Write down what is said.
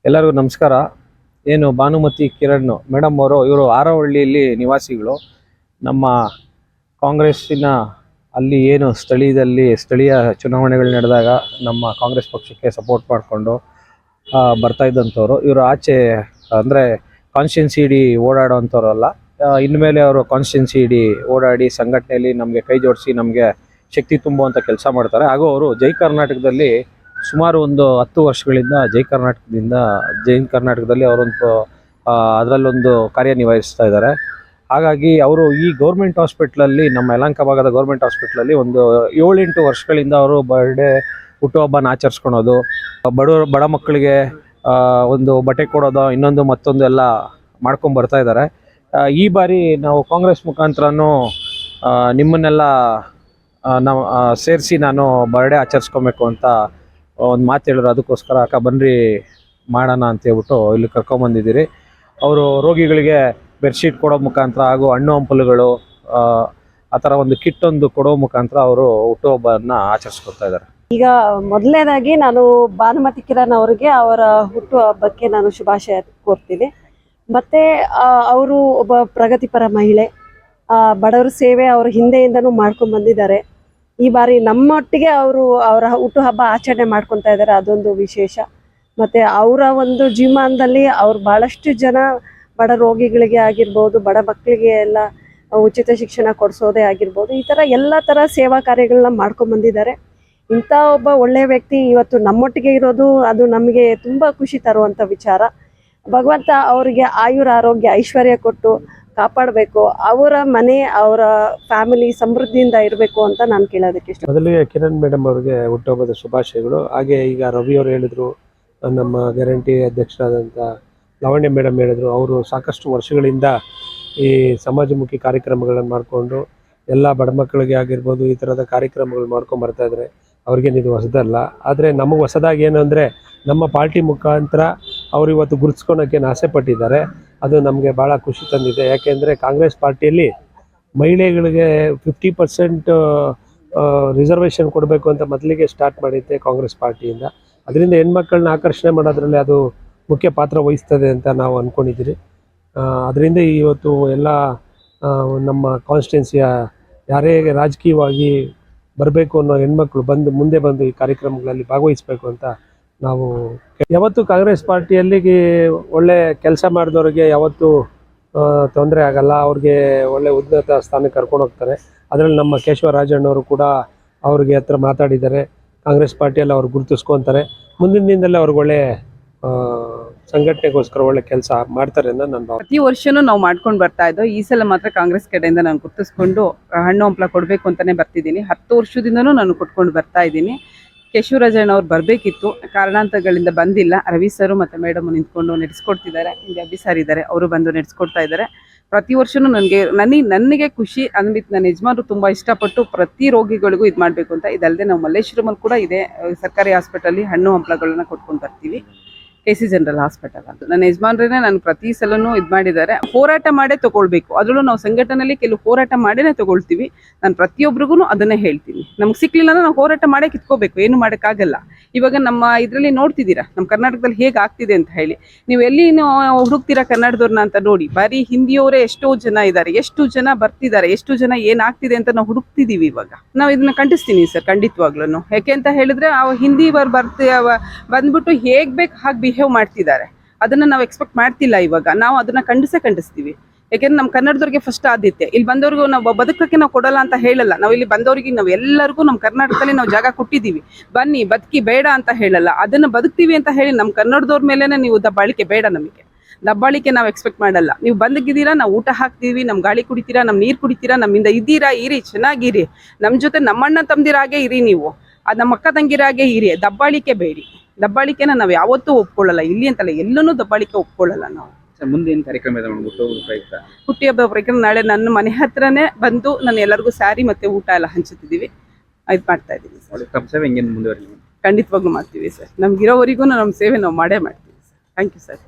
ಎಲ್ಲರಿಗೂ ನಮಸ್ಕಾರ. ಏನು ಭಾನುಮತಿ ಕಿರಣ್ ಮೇಡಮ್ ಅವರು ಇವರು ಆರವಳ್ಳಿಯಲ್ಲಿ ನಿವಾಸಿಗಳು. ನಮ್ಮ ಕಾಂಗ್ರೆಸ್ಸಿನ ಅಲ್ಲಿ ಏನು ಸ್ಥಳೀಯ ಚುನಾವಣೆಗಳು ನಡೆದಾಗ ನಮ್ಮ ಕಾಂಗ್ರೆಸ್ ಪಕ್ಷಕ್ಕೆ ಸಪೋರ್ಟ್ ಮಾಡಿಕೊಂಡು ಬರ್ತಾ ಇದ್ದಂಥವ್ರು. ಇವರು ಆಚೆ ಅಂದರೆ ಕಾನ್ಸ್ಟಿಟ್ಯೂನ್ಸಿ ಇಡಿ ಓಡಾಡೋವಂಥವ್ರಲ್ಲ. ಇನ್ಮೇಲೆ ಅವರು ಕಾನ್ಸ್ಟಿಟ್ಯೂನ್ಸಿ ಇಡಿ ಓಡಾಡಿ ಸಂಘಟನೆಯಲ್ಲಿ ನಮಗೆ ಕೈ ಜೋಡಿಸಿ ನಮಗೆ ಶಕ್ತಿ ತುಂಬುವಂಥ ಕೆಲಸ ಮಾಡ್ತಾರೆ. ಹಾಗೂ ಅವರು ಜೈ ಕರ್ನಾಟಕದಲ್ಲಿ ಸುಮಾರು ಒಂದು 10 ವರ್ಷಗಳಿಂದ ಜೈ ಕರ್ನಾಟಕದಲ್ಲಿ ಅವರೊಂದು ಅದರಲ್ಲೊಂದು ಕಾರ್ಯನಿರ್ವಹಿಸ್ತಾ ಇದ್ದಾರೆ. ಹಾಗಾಗಿ ಅವರು ಈ ಗೌರ್ಮೆಂಟ್ ಹಾಸ್ಪಿಟ್ಲಲ್ಲಿ, ನಮ್ಮ ಯಲಹಂಕ ಭಾಗದ ಗೌರ್ಮೆಂಟ್ ಹಾಸ್ಪಿಟ್ಲಲ್ಲಿ ಒಂದು 7-8 ವರ್ಷಗಳಿಂದ ಅವರು ಹುಟ್ಟುಹಬ್ಬನ ಆಚರಿಸ್ಕೊಳೋದು, ಬಡ ಮಕ್ಕಳಿಗೆ ಒಂದು ಬಟ್ಟೆ ಕೊಡೋದು, ಇನ್ನೊಂದು ಮತ್ತೊಂದು ಎಲ್ಲ ಮಾಡ್ಕೊಂಡು ಬರ್ತಾ ಇದ್ದಾರೆ. ಈ ಬಾರಿ ನಾವು ಕಾಂಗ್ರೆಸ್ ಮುಖಾಂತರನೂ ನಿಮ್ಮನ್ನೆಲ್ಲ ನಾವು ಸೇರಿಸಿ ನಾನು ಬರ್ಡೇ ಆಚರಿಸ್ಕೊಬೇಕು ಅಂತ ಒಂದು ಮಾತು ಹೇಳಿದ್ರು. ಅದಕ್ಕೋಸ್ಕರ ಅಕ್ಕ ಬನ್ನಿರಿ ಮಾಡೋಣ ಅಂತ ಹೇಳ್ಬಿಟ್ಟು ಇಲ್ಲಿ ಕರ್ಕೊಂಬಂದಿದ್ದೀರಿ. ಅವರು ರೋಗಿಗಳಿಗೆ ಬೆಡ್ಶೀಟ್ ಕೊಡೋ ಮುಖಾಂತರ ಹಾಗೂ ಹಣ್ಣು ಹಂಪಲುಗಳು ಆ ಥರ ಒಂದು ಕಿಟ್ ಒಂದು ಕೊಡೋ ಮುಖಾಂತರ ಅವರು ಹುಟ್ಟುಹಬ್ಬನ ಆಚರಿಸ್ಕೊಳ್ತಾ ಇದ್ದಾರೆ. ಈಗ ಮೊದಲನೇದಾಗಿ ನಾನು ಭಾನುಮತಿ ಕಿರಣ್ ಅವರಿಗೆ ಅವರ ಹುಟ್ಟುಹಬ್ಬಕ್ಕೆ ನಾನು ಶುಭಾಶಯ ಕೋರ್ತೀನಿ. ಮತ್ತು ಅವರು ಒಬ್ಬ ಪ್ರಗತಿಪರ ಮಹಿಳೆ, ಬಡವರ ಸೇವೆ ಅವರು ಹಿಂದೆಯಿಂದನೂ ಮಾಡ್ಕೊಂಡು ಬಂದಿದ್ದಾರೆ. ಈ ಬಾರಿ ನಮ್ಮೊಟ್ಟಿಗೆ ಅವರ ಹುಟ್ಟುಹಬ್ಬ ಆಚರಣೆ ಮಾಡ್ಕೊತಾ ಇದ್ದಾರೆ, ಅದೊಂದು ವಿಶೇಷ. ಮತ್ತು ಅವರ ಒಂದು ಜೀವಮಾನದಲ್ಲಿ ಅವ್ರು ಭಾಳಷ್ಟು ಜನ ಬಡ ರೋಗಿಗಳಿಗೆ ಆಗಿರ್ಬೋದು, ಬಡ ಮಕ್ಕಳಿಗೆ ಎಲ್ಲ ಉಚಿತ ಶಿಕ್ಷಣ ಕೊಡಿಸೋದೇ ಆಗಿರ್ಬೋದು, ಈ ಥರ ಎಲ್ಲ ಥರ ಸೇವಾ ಕಾರ್ಯಗಳನ್ನ ಮಾಡ್ಕೊಂಬಂದಿದ್ದಾರೆ. ಇಂಥ ಒಬ್ಬ ಒಳ್ಳೆಯ ವ್ಯಕ್ತಿ ಇವತ್ತು ನಮ್ಮೊಟ್ಟಿಗೆ ಇರೋದು ಅದು ನಮಗೆ ತುಂಬ ಖುಷಿ ತರುವಂಥ ವಿಚಾರ. ಭಗವಂತ ಅವರಿಗೆ ಆಯುರ ಆರೋಗ್ಯ ಐಶ್ವರ್ಯ ಕೊಟ್ಟು ಕಾಪಾಡಬೇಕು, ಅವರ ಮನೆ ಅವರ ಫ್ಯಾಮಿಲಿ ಸಮೃದ್ಧಿಯಿಂದ ಇರಬೇಕು ಅಂತ ನಾನು ಕೇಳೋದಕ್ಕೆ ಇಷ್ಟ. ಮೊದಲಿಗೆ ಕಿರಣ್ ಮೇಡಮ್ ಅವರಿಗೆ ಹುಟ್ಟುಹಬ್ಬದ ಶುಭಾಶಯಗಳು. ಹಾಗೆ ಈಗ ರವಿ ಅವರು ಹೇಳಿದ್ರು, ನಮ್ಮ ಗ್ಯಾರಂಟಿ ಅಧ್ಯಕ್ಷರಾದಂಥ ಲಾವಣ್ಯ ಮೇಡಮ್ ಹೇಳಿದ್ರು, ಅವರು ಸಾಕಷ್ಟು ವರ್ಷಗಳಿಂದ ಈ ಸಮಾಜಮುಖಿ ಕಾರ್ಯಕ್ರಮಗಳನ್ನು ಮಾಡಿಕೊಂಡು ಎಲ್ಲ ಬಡ ಮಕ್ಕಳಿಗೆ ಆಗಿರ್ಬೋದು ಈ ಥರದ ಕಾರ್ಯಕ್ರಮಗಳು ಮಾಡ್ಕೊಂಡು ಬರ್ತಾಯಿದ್ದಾರೆ. ಅವ್ರಿಗೇನಿದು ಹೊಸದಲ್ಲ. ಆದರೆ ನಮಗೆ ಹೊಸದಾಗಿ ಏನು ಅಂದರೆ, ನಮ್ಮ ಪಾರ್ಟಿ ಮುಖಾಂತರ ಅವರು ಇವತ್ತು ಗುರುತಿಸ್ಕೊಳೋಕ್ಕೇನು ಆಸೆ ಪಟ್ಟಿದ್ದಾರೆ, ಅದು ನಮಗೆ ಭಾಳ ಖುಷಿ ತಂದಿದೆ. ಯಾಕೆಂದರೆ ಕಾಂಗ್ರೆಸ್ ಪಾರ್ಟಿಯಲ್ಲಿ ಮಹಿಳೆಗಳಿಗೆ 50% ರಿಸರ್ವೇಷನ್ ಕೊಡಬೇಕು ಅಂತ ಮೊದಲಿಗೆ ಸ್ಟಾರ್ಟ್ ಮಾಡಿದ್ದೆ ಕಾಂಗ್ರೆಸ್ ಪಾರ್ಟಿಯಿಂದ. ಅದರಿಂದ ಹೆಣ್ಮಕ್ಳನ್ನ ಆಕರ್ಷಣೆ ಮಾಡೋದ್ರಲ್ಲಿ ಅದು ಮುಖ್ಯ ಪಾತ್ರ ವಹಿಸ್ತದೆ ಅಂತ ನಾವು ಅಂದ್ಕೊಂಡಿದ್ದೀರಿ. ಅದರಿಂದ ಇವತ್ತು ಎಲ್ಲ ನಮ್ಮ ಕಾನ್ಸ್ಟಿಟ್ಯೂನ್ಸಿಯ ಯಾರೇ ರಾಜಕೀಯವಾಗಿ ಬರಬೇಕು ಅನ್ನೋ ಹೆಣ್ಮಕ್ಳು ಮುಂದೆ ಬಂದು ಈ ಕಾರ್ಯಕ್ರಮಗಳಲ್ಲಿ ಭಾಗವಹಿಸಬೇಕು ಅಂತ ನಾವು ಯಾವತ್ತು ಕಾಂಗ್ರೆಸ್ ಪಾರ್ಟಿಯಲ್ಲಿ ಒಳ್ಳೆ ಕೆಲಸ ಮಾಡಿದವ್ರಿಗೆ ಯಾವತ್ತೂ ತೊಂದರೆ ಆಗಲ್ಲ. ಅವ್ರಿಗೆ ಒಳ್ಳೆ ಉನ್ನತ ಸ್ಥಾನಕ್ಕೆ ಕರ್ಕೊಂಡು ಹೋಗ್ತಾರೆ. ಅದರಲ್ಲಿ ನಮ್ಮ ಕೇಶವರಾಜಣ್ಣವರು ಕೂಡ ಅವ್ರಿಗೆ ಹತ್ರ ಮಾತಾಡಿದ್ದಾರೆ. ಕಾಂಗ್ರೆಸ್ ಪಾರ್ಟಿಯಲ್ಲಿ ಅವ್ರು ಗುರುತಿಸ್ಕೊತಾರೆ. ಮುಂದಿನ ದಿನದಲ್ಲಿ ಅವ್ರಿಗೆ ಒಳ್ಳೆ ಸಂಘಟನೆಗೋಸ್ಕರ ಒಳ್ಳೆ ಕೆಲಸ ಮಾಡ್ತಾರೆ ಅಂತ ನನ್ನ ಭಾವನೆ. ಪ್ರತಿ ವರ್ಷನೂ ನಾವು ಮಾಡ್ಕೊಂಡು ಬರ್ತಾ ಇದ್ದೋ, ಈ ಸಲ ಮಾತ್ರ ಕಾಂಗ್ರೆಸ್ ಕಡೆಯಿಂದ ನಾನು ಗುರುತಿಸ್ಕೊಂಡು ಹಣ್ಣು ಹಂಪಲ ಕೊಡಬೇಕು ಅಂತಲೇ ಬರ್ತಿದ್ದೀನಿ. 10 ವರ್ಷದಿಂದನೂ ನಾನು ಕೊಟ್ಕೊಂಡು ಬರ್ತಾ ಇದ್ದೀನಿ. ಕೇಶವರಾಜಣ್ಣ ಅವ್ರು ಬರಬೇಕಿತ್ತು, ಕಾರಣಾಂತರಗಳಿಂದ ಬಂದಿಲ್ಲ. ರವಿ ಸರು ಮತ್ತು ಮೇಡಮ್ ನಿಂತ್ಕೊಂಡು ನಡೆಸ್ಕೊಡ್ತಿದ್ದಾರೆ. ಹಿಂದೆ ಅಭಿ ಸರ್ ಇದ್ದಾರೆ, ಅವರು ಬಂದು ನಡೆಸ್ಕೊಡ್ತಾ ಇದ್ದಾರೆ. ಪ್ರತಿ ವರ್ಷವೂ ನನಗೆ ಖುಷಿ ಅಂದ್ಬಿಟ್ಟು ನನ್ನ ಯಜಮಾನರು ತುಂಬ ಇಷ್ಟಪಟ್ಟು ಪ್ರತಿ ರೋಗಿಗಳಿಗೂ ಇದು ಮಾಡಬೇಕು ಅಂತ. ಇದಲ್ಲದೆ ನಾವು ಮಲ್ಲೇಶ್ವರಮಲ್ಲಿ ಕೂಡ ಇದೆ ಸರ್ಕಾರಿ ಹಾಸ್ಪಿಟಲ್ಲಿ ಹಣ್ಣು ಹಂಪಲಗಳನ್ನ ಕೊಟ್ಕೊಂಡು ಬರ್ತೀವಿ. KC ಜನರಲ್ ಹಾಸ್ಪಿಟಲ್ ಅದು ನನ್ನ ಯಜಮಾನ್ರೇ ನಾನು ಪ್ರತಿ ಸಲನೂ ಇದು ಮಾಡಿದ್ದಾರೆ. ಹೋರಾಟ ಮಾಡೇ ತೊಗೊಳ್ಬೇಕು, ಅದರಲ್ಲೂ ನಾವು ಸಂಘಟನೆಯಲ್ಲಿ ಕೆಲವು ಹೋರಾಟ ಮಾಡೇ ತೊಗೊಳ್ತೀವಿ. ನಾನು ಪ್ರತಿಯೊಬ್ಬರಿಗೂ ಅದನ್ನೇ ಹೇಳ್ತೀನಿ, ನಮ್ಗೆ ಸಿಕ್ಲಿಲ್ಲ ನಾವು ಹೋರಾಟ ಮಾಡೇ ಕಿತ್ಕೋಬೇಕು, ಏನು ಮಾಡೋಕ್ಕಾಗಲ್ಲ. ಇವಾಗ ನಮ್ಮ ಇದರಲ್ಲಿ ನೋಡ್ತಿದ್ದೀರಾ ನಮ್ಮ ಕರ್ನಾಟಕದಲ್ಲಿ ಹೇಗೆ ಆಗ್ತಿದೆ ಅಂತ ಹೇಳಿ. ನೀವು ಎಲ್ಲಿ ಹುಡುಕ್ತೀರಾ ಕನ್ನಡದವ್ರನ್ನ ಅಂತ ನೋಡಿ, ಬರೀ ಹಿಂದಿಯವರೇ ಎಷ್ಟೋ ಜನ ಇದ್ದಾರೆ, ಎಷ್ಟು ಜನ ಬರ್ತಿದ್ದಾರೆ, ಎಷ್ಟು ಜನ ಏನಾಗ್ತಿದೆ ಅಂತ ನಾವು ಹುಡುಕ್ತಿದ್ದೀವಿ. ಇವಾಗ ನಾವು ಇದನ್ನ ಖಂಡಿಸ್ತೀನಿ ಸರ್, ಖಂಡಿತವಾಗ್ಲೂ. ಯಾಕೆ ಅಂತ ಹೇಳಿದ್ರೆ ಹಿಂದಿಯವರು ಬಂದ್ಬಿಟ್ಟು ಹೇಗೆ ಬೇಕು ಹಾಗೆ ಬಿಹೇವ್ ಮಾಡ್ತಿದ್ದಾರೆ. ಅದನ್ನ ನಾವು ಎಕ್ಸ್ಪೆಕ್ಟ್ ಮಾಡ್ತಿಲ್ಲ. ಇವಾಗ ನಾವು ಅದನ್ನ ಖಂಡಿಸ್ತೀವಿ. ಯಾಕೆಂದ್ರೆ ನಮ್ಮ ಕನ್ನಡದವ್ರಿಗೆ ಫಸ್ಟ್ ಆದ್ಯತೆ. ಇಲ್ಲಿ ಬಂದವ್ರಿಗೂ ನಾವು ಬದುಕಕ್ಕೆ ನಾವು ಕೊಡಲ್ಲ ಅಂತ ಹೇಳಲ್ಲ. ನಾವು ಇಲ್ಲಿ ಬಂದವ್ರಿಗೆ ನಾವು ಎಲ್ಲರಿಗೂ ನಮ್ಮ ಕರ್ನಾಟಕದಲ್ಲಿ ನಾವು ಜಾಗ ಕೊಟ್ಟಿದ್ದೀವಿ, ಬನ್ನಿ ಬದುಕಿ ಬೇಡ ಅಂತ ಹೇಳಲ್ಲ. ಅದನ್ನ ಬದುಕ್ತೀವಿ ಅಂತ ಹೇಳಿ ನಮ್ಮ ಕನ್ನಡದವ್ರ ಮೇಲೇನೆ ನೀವು ದಬ್ಬಾಳಿಕೆ ಬೇಡ. ನಮಗೆ ದಬ್ಬಾಳಿಕೆ ನಾವು ಎಕ್ಸ್ಪೆಕ್ಟ್ ಮಾಡಲ್ಲ. ನೀವು ಬಂದಿದ್ದೀರಾ, ನಾವು ಊಟ ಹಾಕ್ತೀವಿ, ನಮ್ಮ ಗಾಳಿ ಕುಡಿತೀರಾ, ನಮ್ಮ ನೀರು ಕುಡಿತೀರಾ, ನಮ್ಮಿಂದ ಇದ್ದೀರಾ, ಇರಿ, ಚೆನ್ನಾಗಿರಿ, ನಮ್ಮ ಜೊತೆ ನಮ್ಮಣ್ಣ ತಮ್ಮದಿರಾಗೆ ಇರಿ, ನೀವು ಅದು ನಮ್ಮ ಅಕ್ಕ ತಂಗಿರಾಗೆ ಇರಿ. ದಬ್ಬಾಳಿಕೆ ಬೇಡಿ. ದಬ್ಬಾಳಿಕೆನ ನಾವು ಯಾವತ್ತೂ ಒಪ್ಕೊಳ್ಳಲ್ಲ. ಇಲ್ಲಿ ಅಂತಲ್ಲ, ಎಲ್ಲೂ ದಬ್ಬಾಳಿಕೆ ಒಪ್ಕೊಳ್ಳಲ್ಲ ನಾವು. ಮುಂದೆ ಏನು ಕಾರ್ಯಕ್ರಮ ಇದೆ ಹುಟ್ಟಿಹಬ್ಬ ಪ್ರಯುಕ್ತ ನಾಳೆ ನನ್ನ ಮನೆ ಹತ್ರನೇ ಬಂದು ನಾನು ಎಲ್ಲರಿಗೂ ಸ್ಯಾರಿ ಮತ್ತೆ ಊಟ ಎಲ್ಲ ಹಂಚುತ್ತಿದ್ದೀವಿ. ಇದು ಮಾಡ್ತಾ ಇದ್ದೀವಿ ಸರ್. ಖಂಡಿತವಾಗ್ಲೂ ಮಾಡ್ತೀವಿ ಸರ್. ನಮ್ಗಿರೋವರೆಗೂ ನಮ್ಮ ಸೇವೆ ನಾವು ಮಾಡೇ ಮಾಡ್ತೀವಿ ಸರ್. Thank you sir.